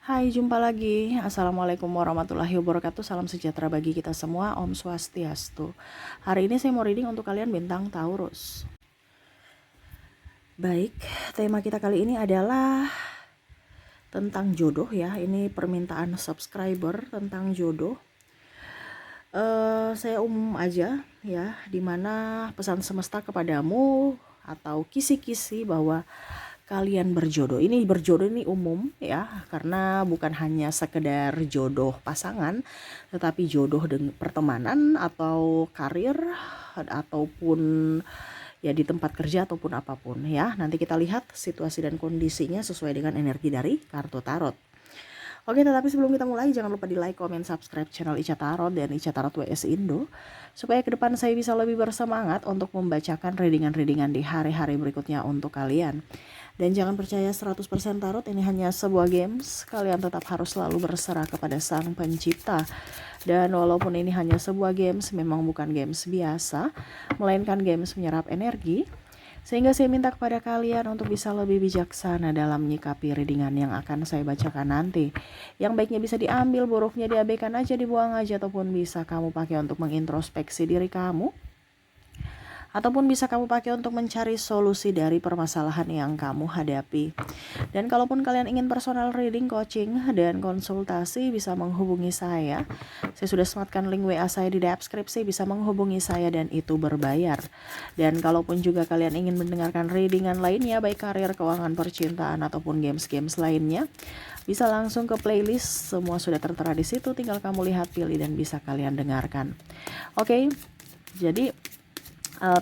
Hai, jumpa lagi. Assalamualaikum warahmatullahi wabarakatuh. Salam sejahtera bagi kita semua. Om Swastiastu. Hari ini saya mau reading untuk kalian bintang Taurus. Baik, tema kita kali ini adalah tentang jodoh ya. Ini permintaan subscriber tentang jodoh. Saya umum aja ya, dimana pesan semesta kepadamu atau kisi-kisi bahwa kalian berjodoh. Ini berjodoh ini umum ya, karena bukan hanya sekedar jodoh pasangan, tetapi jodoh dengan pertemanan atau karir ataupun ya di tempat kerja ataupun apapun ya. Nanti kita lihat situasi dan kondisinya sesuai dengan energi dari kartu tarot. Oke, tetapi sebelum kita mulai jangan lupa di like, comment, subscribe channel Ica Tarot dan Ica Tarot WS Indo supaya ke depan saya bisa lebih bersemangat untuk membacakan readingan-readingan di hari-hari berikutnya untuk kalian. Dan jangan percaya 100% tarot ini hanya sebuah games, kalian tetap harus selalu berserah kepada Sang Pencipta. Dan walaupun ini hanya sebuah games, memang bukan games biasa, melainkan games menyerap energi. Sehingga saya minta kepada kalian untuk bisa lebih bijaksana dalam menyikapi readingan yang akan saya bacakan nanti. Yang baiknya bisa diambil, buruknya diabaikan aja, dibuang aja, ataupun bisa kamu pakai untuk mengintrospeksi diri kamu. Ataupun bisa kamu pakai untuk mencari solusi dari permasalahan yang kamu hadapi. Dan kalaupun kalian ingin personal reading, coaching, dan konsultasi bisa menghubungi saya. Saya sudah sematkan link WA saya di deskripsi, bisa menghubungi saya dan itu berbayar. Dan kalaupun juga kalian ingin mendengarkan readingan lainnya, baik karir, keuangan, percintaan, ataupun games-games lainnya, bisa langsung ke playlist, semua sudah tertera di situ, tinggal kamu lihat, pilih, dan bisa kalian dengarkan. Oke, jadi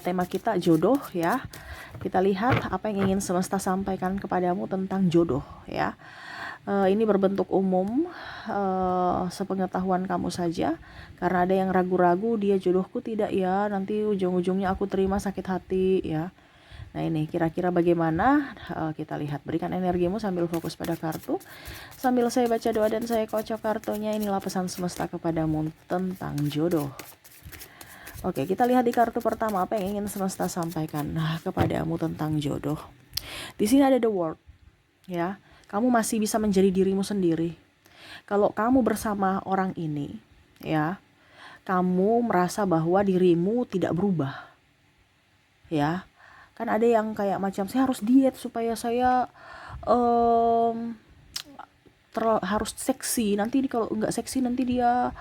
tema kita jodoh ya. Kita lihat apa yang ingin semesta sampaikan kepadamu tentang jodoh ya. Ini berbentuk umum, sepengetahuan kamu saja, karena ada yang ragu-ragu, dia jodohku tidak ya, nanti ujung-ujungnya aku terima sakit hati ya. Nah ini kira-kira bagaimana, kita lihat. Berikan energimu sambil fokus pada kartu, sambil saya baca doa dan saya kocok kartunya. Inilah pesan semesta kepadamu tentang jodoh. Oke, kita lihat di kartu pertama apa yang ingin semesta sampaikan kepadamu tentang jodoh. Di sini ada the world, ya. Kamu masih bisa menjadi dirimu sendiri. Kalau kamu bersama orang ini, ya, kamu merasa bahwa dirimu tidak berubah, ya. Kan ada yang kayak macam saya harus diet supaya saya harus seksi. Nanti kalau nggak seksi nanti dia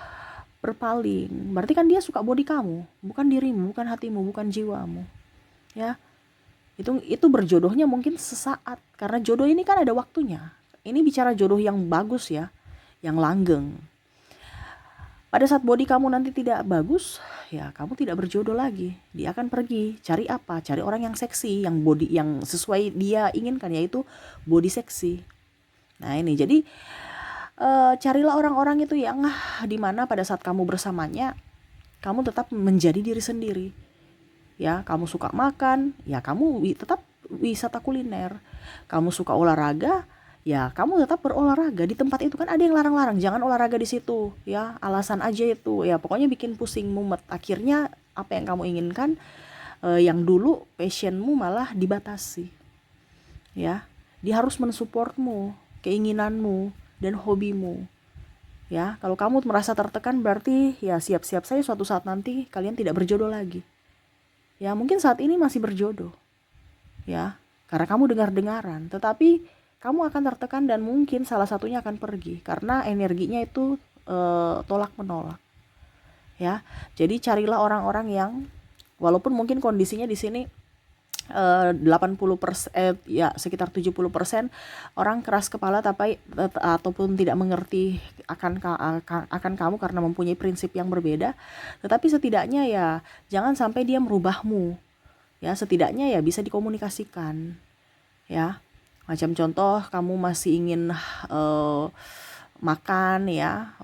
berpaling. Berarti kan dia suka body kamu, bukan dirimu, bukan hatimu, bukan jiwamu. Ya. Itu berjodohnya mungkin sesaat, karena jodoh ini kan ada waktunya. Ini bicara jodoh yang bagus ya, yang langgeng. Pada saat body kamu nanti tidak bagus, ya kamu tidak berjodoh lagi. Dia akan pergi, cari apa? Cari orang yang seksi, yang body yang sesuai dia inginkan, yaitu body seksi. Nah ini jadi carilah orang-orang itu yang dimana pada saat kamu bersamanya kamu tetap menjadi diri sendiri ya. Kamu suka makan ya, kamu tetap wisata kuliner. Kamu suka olahraga ya, kamu tetap berolahraga. Di tempat itu kan ada yang larang-larang, jangan olahraga di situ ya, alasan aja itu ya, pokoknya bikin pusing mumet. Akhirnya apa yang kamu inginkan, yang dulu passionmu malah dibatasi ya. Dia harus mensupportmu, keinginanmu dan hobimu ya. Kalau kamu merasa tertekan, berarti ya siap-siap saja suatu saat nanti kalian tidak berjodoh lagi ya. Mungkin saat ini masih berjodoh ya, karena kamu dengar-dengaran, tetapi kamu akan tertekan dan mungkin salah satunya akan pergi karena energinya itu tolak menolak ya. Jadi carilah orang-orang yang walaupun mungkin kondisinya di sini 80% ya sekitar 70% orang keras kepala tapi ataupun tidak mengerti akan kamu karena mempunyai prinsip yang berbeda. Tetapi setidaknya ya jangan sampai dia merubahmu ya, setidaknya ya bisa dikomunikasikan ya. Macam contoh, kamu masih ingin makan ya,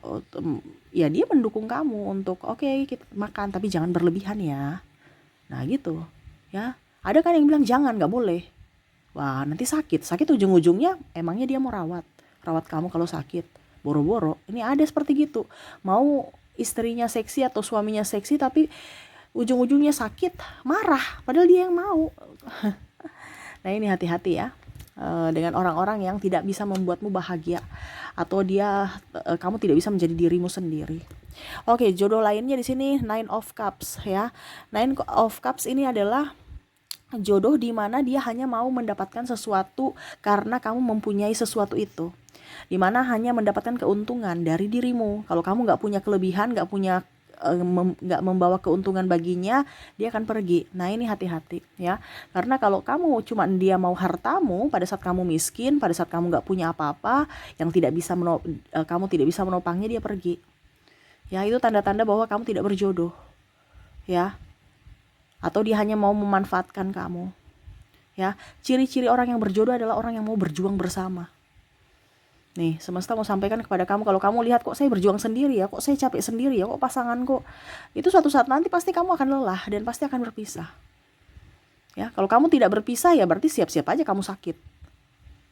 ya dia mendukung kamu untuk oke, kita makan tapi jangan berlebihan ya. Nah gitu ya. Ada kan yang bilang jangan, nggak boleh. Wah nanti sakit ujung-ujungnya, emangnya dia mau rawat kamu kalau sakit, boro-boro. Ini ada seperti gitu, mau istrinya seksi atau suaminya seksi tapi ujung-ujungnya sakit, marah padahal dia yang mau. Nah ini hati-hati ya. dengan orang-orang yang tidak bisa membuatmu bahagia, atau kamu tidak bisa menjadi dirimu sendiri. Oke, jodoh lainnya di sini Nine of Cups ya. Nine of Cups ini adalah jodoh di mana dia hanya mau mendapatkan sesuatu karena kamu mempunyai sesuatu itu, di mana hanya mendapatkan keuntungan dari dirimu. Kalau kamu nggak punya kelebihan, nggak membawa keuntungan baginya, dia akan pergi. Nah, ini hati-hati ya, karena kalau dia mau hartamu pada saat kamu miskin, pada saat kamu nggak punya apa-apa, yang kamu tidak bisa menopangnya, dia pergi ya. Itu tanda-tanda bahwa kamu tidak berjodoh ya, atau dia hanya mau memanfaatkan kamu ya. Ciri-ciri orang yang berjodoh adalah orang yang mau berjuang bersama. Nih, semesta mau sampaikan kepada kamu, kalau kamu lihat kok saya berjuang sendiri ya, kok saya capek sendiri ya, kok pasangan kok, itu suatu saat nanti pasti kamu akan lelah dan pasti akan berpisah. Ya, kalau kamu tidak berpisah ya berarti siap-siap aja kamu sakit.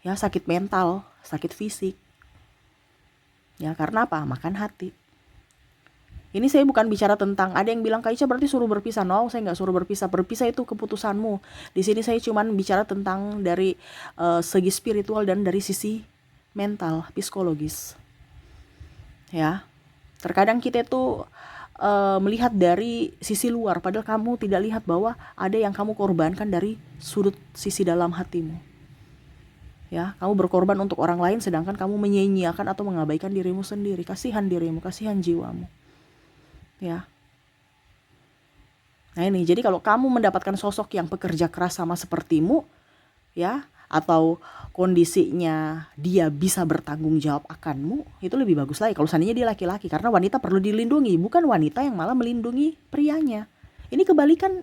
Ya, sakit mental, sakit fisik. Ya, karena apa? Makan hati. Ini saya bukan bicara tentang, ada yang bilang Kak Ica berarti suruh berpisah. No, saya nggak suruh berpisah. Berpisah itu keputusanmu. Di sini saya cuman bicara tentang dari segi spiritual dan dari sisi mental, psikologis. Ya, terkadang kita itu melihat dari sisi luar, padahal kamu tidak lihat bahwa ada yang kamu korbankan dari sudut sisi dalam hatimu. Ya, kamu berkorban untuk orang lain, sedangkan kamu menyia-nyiakan atau mengabaikan dirimu sendiri. Kasihan dirimu, kasihan jiwamu. Ya. Nah ini, jadi kalau kamu mendapatkan sosok yang pekerja keras sama sepertimu, ya, atau kondisinya dia bisa bertanggung jawab akanmu, itu lebih bagus lagi kalau seandainya dia laki-laki, karena wanita perlu dilindungi, bukan wanita yang malah melindungi prianya. Ini kebanyakan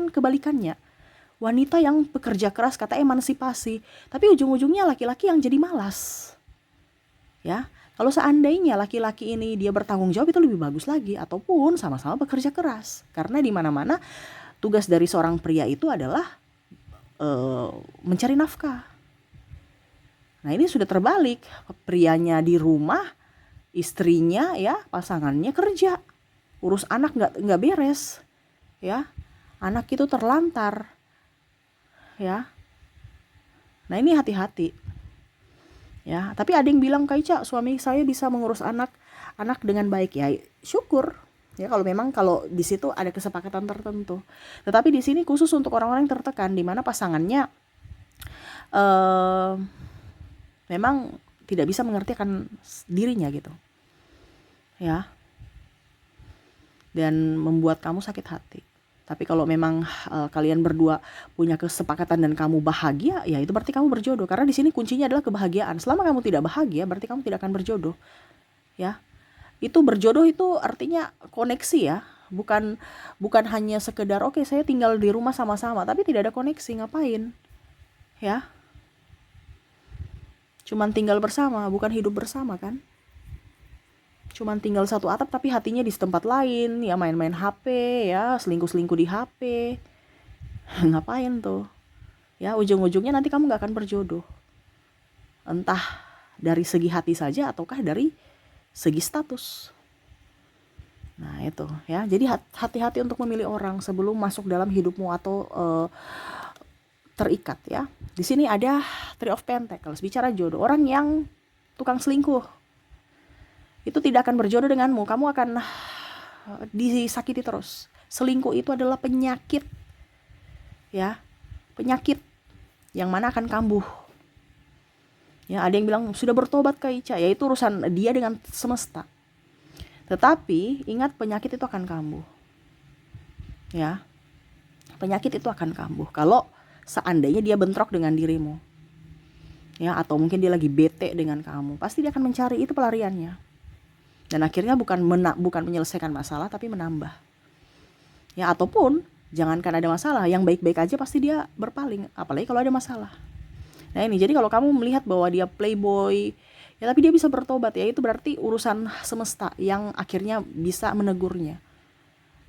kebalikannya. Wanita yang pekerja keras kata emansipasi, tapi ujung-ujungnya laki-laki yang jadi malas. Ya, kalau seandainya laki-laki ini dia bertanggung jawab, itu lebih bagus lagi, ataupun sama-sama bekerja keras. Karena di mana-mana tugas dari seorang pria itu adalah mencari nafkah. Nah, ini sudah terbalik. Prianya di rumah, istrinya ya, pasangannya kerja. Urus anak nggak beres. Ya. Anak itu terlantar. Ya. Nah, ini hati-hati. Ya, tapi ada yang bilang, Kak Ica, suami saya bisa mengurus anak dengan baik. Ya, syukur. Ya, kalau di situ ada kesepakatan tertentu. Tetapi di sini khusus untuk orang-orang yang tertekan, di mana pasangannya memang tidak bisa mengerti akan dirinya gitu. Ya. Dan membuat kamu sakit hati. Tapi kalau memang kalian berdua punya kesepakatan dan kamu bahagia, ya itu berarti kamu berjodoh. Karena di sini kuncinya adalah kebahagiaan. Selama kamu tidak bahagia, berarti kamu tidak akan berjodoh. Ya. Itu berjodoh itu artinya koneksi ya, bukan hanya sekedar oke, saya tinggal di rumah sama-sama tapi tidak ada koneksi, ngapain ya, cuman tinggal bersama, bukan hidup bersama kan, cuman tinggal satu atap tapi hatinya di tempat lain ya, main-main HP ya, selingkuh-selingkuh di HP. Ngapain tuh ya, ujung-ujungnya nanti kamu gak akan berjodoh, entah dari segi hati saja ataukah dari segi status. Nah itu ya, jadi hati-hati untuk memilih orang sebelum masuk dalam hidupmu atau terikat ya. Di sini ada Three of Pentacles, bicara jodoh. Orang yang tukang selingkuh itu tidak akan berjodoh denganmu, kamu akan disakiti terus. Selingkuh itu adalah penyakit ya, penyakit yang mana akan kambuh. Ya, ada yang bilang sudah bertobat Kak Ica, ya itu urusan dia dengan semesta. Tetapi ingat, penyakit itu akan kambuh. Ya. Penyakit itu akan kambuh kalau seandainya dia bentrok dengan dirimu. Ya, atau mungkin dia lagi bete dengan kamu, pasti dia akan mencari itu pelariannya. Dan akhirnya bukan menyelesaikan masalah tapi menambah. Ya, ataupun jangankan ada masalah, yang baik-baik aja pasti dia berpaling, apalagi kalau ada masalah. Nah ini, jadi kalau kamu melihat bahwa dia playboy, ya tapi dia bisa bertobat, ya itu berarti urusan semesta yang akhirnya bisa menegurnya.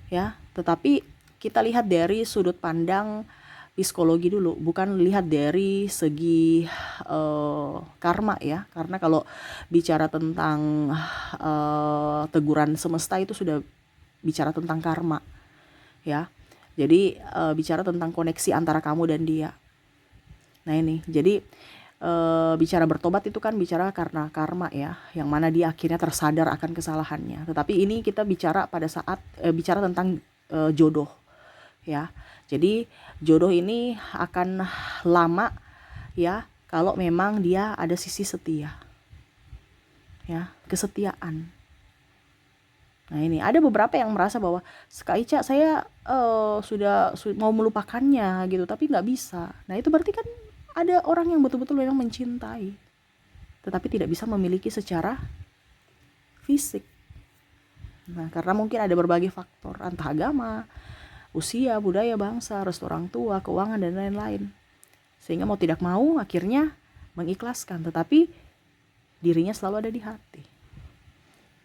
Ya, tetapi kita lihat dari sudut pandang psikologi dulu, bukan lihat dari segi karma ya. Karena kalau bicara tentang teguran semesta itu sudah bicara tentang karma. Ya. Jadi bicara tentang koneksi antara kamu dan dia. Nah ini, jadi bicara bertobat itu kan bicara karena karma ya, yang mana dia akhirnya tersadar akan kesalahannya. Tetapi ini kita bicara pada saat bicara tentang jodoh ya. Jadi jodoh ini akan lama ya kalau memang dia ada sisi setia ya, kesetiaan. Nah ini ada beberapa yang merasa bahwa Kak Ica saya sudah mau melupakannya gitu tapi nggak bisa. Nah itu berarti kan ada orang yang betul-betul memang mencintai tetapi tidak bisa memiliki secara fisik. Nah karena mungkin ada berbagai faktor, entah agama, usia, budaya, bangsa, restu orang tua, keuangan dan lain-lain, sehingga mau tidak mau akhirnya mengikhlaskan, tetapi dirinya selalu ada di hati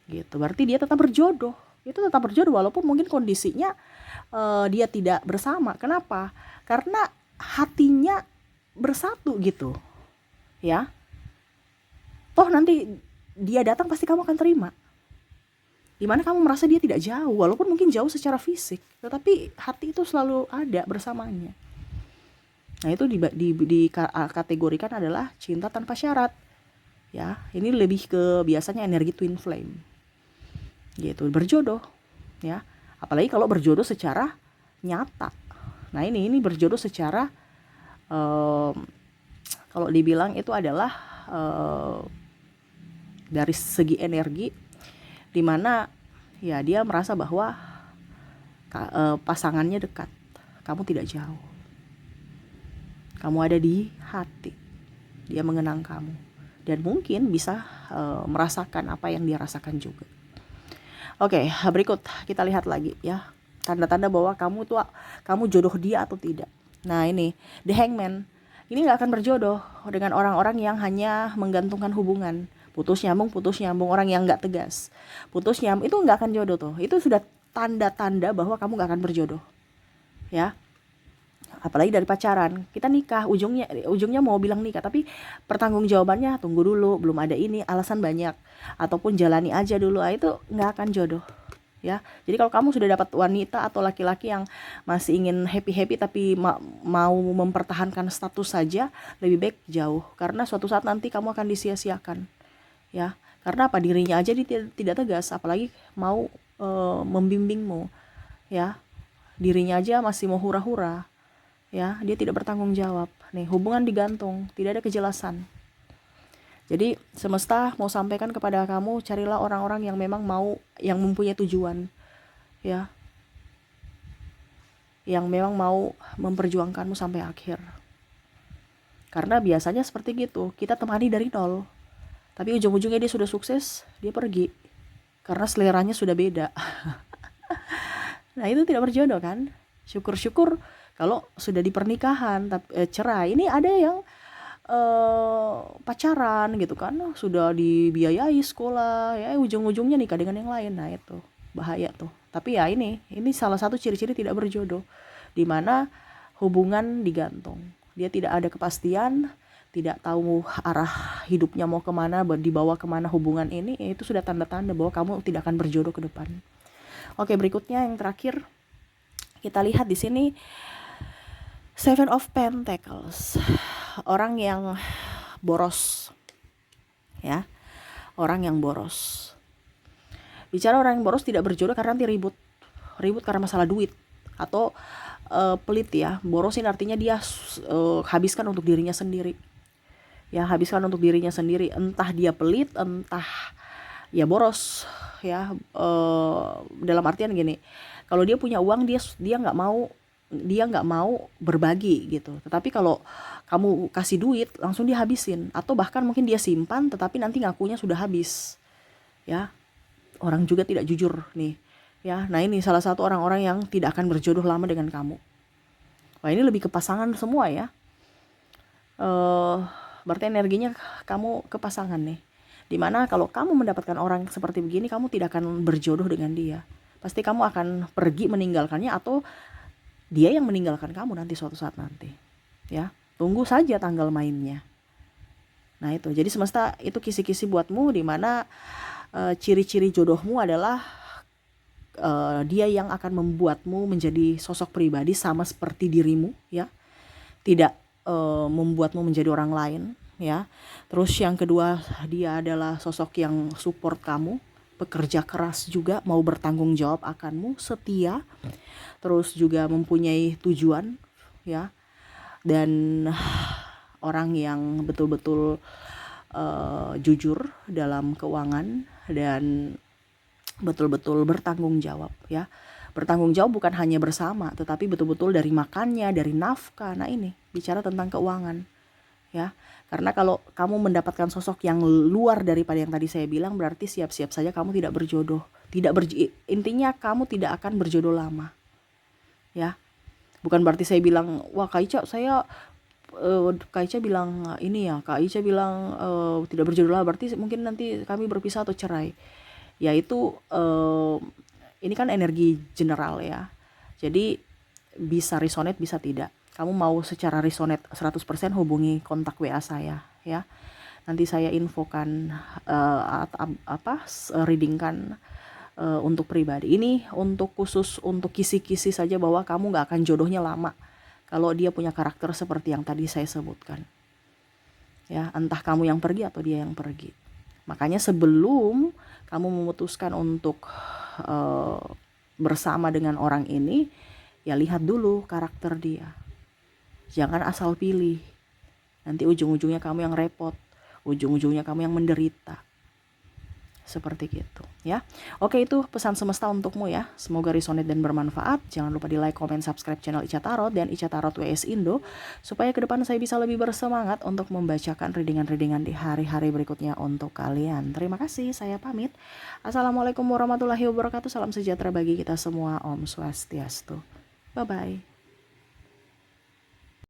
gitu. Berarti dia tetap berjodoh, itu tetap berjodoh walaupun mungkin kondisinya dia tidak bersama. Kenapa? Karena hatinya bersatu gitu ya. Toh nanti dia datang pasti kamu akan terima, dimana kamu merasa dia tidak jauh walaupun mungkin jauh secara fisik, tetapi hati itu selalu ada bersamanya. Nah itu dikategorikan adalah cinta tanpa syarat ya. Ini lebih ke biasanya energi twin flame gitu, berjodoh ya. Apalagi kalau berjodoh secara nyata. Nah ini berjodoh secara kalau dibilang itu adalah dari segi energi, dimana ya dia merasa bahwa pasangannya dekat, kamu tidak jauh, kamu ada di hati, dia mengenang kamu dan mungkin bisa merasakan apa yang dia rasakan juga. Oke, berikut kita lihat lagi ya, tanda-tanda bahwa kamu jodoh dia atau tidak. Nah ini The Hangman, ini nggak akan berjodoh dengan orang-orang yang hanya menggantungkan hubungan, putus nyambung, orang yang nggak tegas, putus nyambung, itu nggak akan jodoh tuh. Itu sudah tanda-tanda bahwa kamu nggak akan berjodoh ya. Apalagi dari pacaran, kita nikah, ujungnya mau bilang nikah tapi pertanggungjawabannya tunggu dulu, belum ada ini, alasan banyak, ataupun jalani aja dulu, itu nggak akan jodoh ya. Jadi kalau kamu sudah dapat wanita atau laki-laki yang masih ingin happy tapi mau mempertahankan status saja, lebih baik jauh, karena suatu saat nanti kamu akan disia-siakan ya. Karena apa? Dirinya aja tidak tegas, apalagi mau membimbingmu ya. Dirinya aja masih mau hura-hura ya, dia tidak bertanggung jawab. Nih, hubungan digantung, tidak ada kejelasan. Jadi semesta mau sampaikan kepada kamu, carilah orang-orang yang memang yang mempunyai tujuan ya, yang memang mau memperjuangkanmu sampai akhir. Karena biasanya seperti gitu, kita temani dari nol, tapi ujung-ujungnya dia sudah sukses, dia pergi karena seleranya sudah beda. Nah itu tidak berjodoh kan. Syukur-syukur kalau sudah di pernikahan cerai. Ini ada yang pacaran gitu kan, sudah dibiayai sekolah ya, ujung-ujungnya nikah dengan yang lain. Nah itu bahaya tuh. Tapi ya ini salah satu ciri-ciri tidak berjodoh, dimana hubungan digantung, dia tidak ada kepastian, tidak tahu arah hidupnya mau kemana, dibawa kemana hubungan ini, itu sudah tanda-tanda bahwa kamu tidak akan berjodoh ke depan. Oke, berikutnya yang terakhir kita lihat di sini Seven of Pentacles, orang yang boros ya, orang yang boros. Bicara orang yang boros tidak berjodoh karena nanti ribut karena masalah duit atau pelit ya. Borosin artinya dia habiskan untuk dirinya sendiri ya, habiskan untuk dirinya sendiri, entah dia pelit, entah ya boros ya. Dalam artian gini, kalau dia punya uang dia nggak mau berbagi gitu, tetapi kalau kamu kasih duit langsung dia habisin, atau bahkan mungkin dia simpan tetapi nanti ngakunya sudah habis ya. Orang juga tidak jujur nih ya. Nah ini salah satu orang-orang yang tidak akan berjodoh lama dengan kamu. Wah ini lebih ke pasangan semua ya. Berarti energinya kamu ke pasangan nih, dimana kalau kamu mendapatkan orang seperti begini, kamu tidak akan berjodoh dengan dia. Pasti kamu akan pergi meninggalkannya, atau dia yang meninggalkan kamu nanti suatu saat nanti ya. Tunggu saja tanggal mainnya. Nah itu, jadi semesta itu kisi-kisi buatmu, dimana ciri-ciri jodohmu adalah dia yang akan membuatmu menjadi sosok pribadi sama seperti dirimu ya. Tidak membuatmu menjadi orang lain, ya. Terus yang kedua, dia adalah sosok yang support kamu, pekerja keras juga, mau bertanggung jawab akanmu, setia, terus juga mempunyai tujuan, ya. Dan orang yang betul-betul jujur dalam keuangan dan betul-betul bertanggung jawab, ya. Bertanggung jawab bukan hanya bersama, tetapi betul-betul dari makannya, dari nafkah. Nah, ini bicara tentang keuangan, ya. Karena kalau kamu mendapatkan sosok yang luar daripada yang tadi saya bilang, berarti siap-siap saja kamu tidak berjodoh. Intinya kamu tidak akan berjodoh lama, ya. Bukan berarti saya bilang, wah Kak Ica, Kak Ica bilang ini ya, Kak Ica bilang tidak berjodoh lama, berarti mungkin nanti kami berpisah atau cerai. Yaitu ini kan energi general, ya. Jadi bisa resonate, bisa tidak. Kamu mau secara resonate 100%, hubungi kontak WA saya, ya. Nanti saya infokan readingkan untuk pribadi. Ini untuk khusus untuk kisi-kisi saja, bahwa kamu gak akan jodohnya lama kalau dia punya karakter seperti yang tadi saya sebutkan, ya. Entah kamu yang pergi atau dia yang pergi. Makanya sebelum kamu memutuskan untuk bersama dengan orang ini, ya lihat dulu karakter dia. Jangan asal pilih. Nanti ujung-ujungnya kamu yang repot, ujung-ujungnya kamu yang menderita. Seperti gitu, ya. Oke, itu pesan semesta untukmu, ya. Semoga resonate dan bermanfaat. Jangan lupa di like, comment, subscribe channel Ica Tarot dan Ica Tarot WS Indo, supaya ke depan saya bisa lebih bersemangat untuk membacakan readingan-readingan di hari-hari berikutnya untuk kalian. Terima kasih, saya pamit. Assalamualaikum warahmatullahi wabarakatuh. Salam sejahtera bagi kita semua. Om Swastiastu. Bye-bye.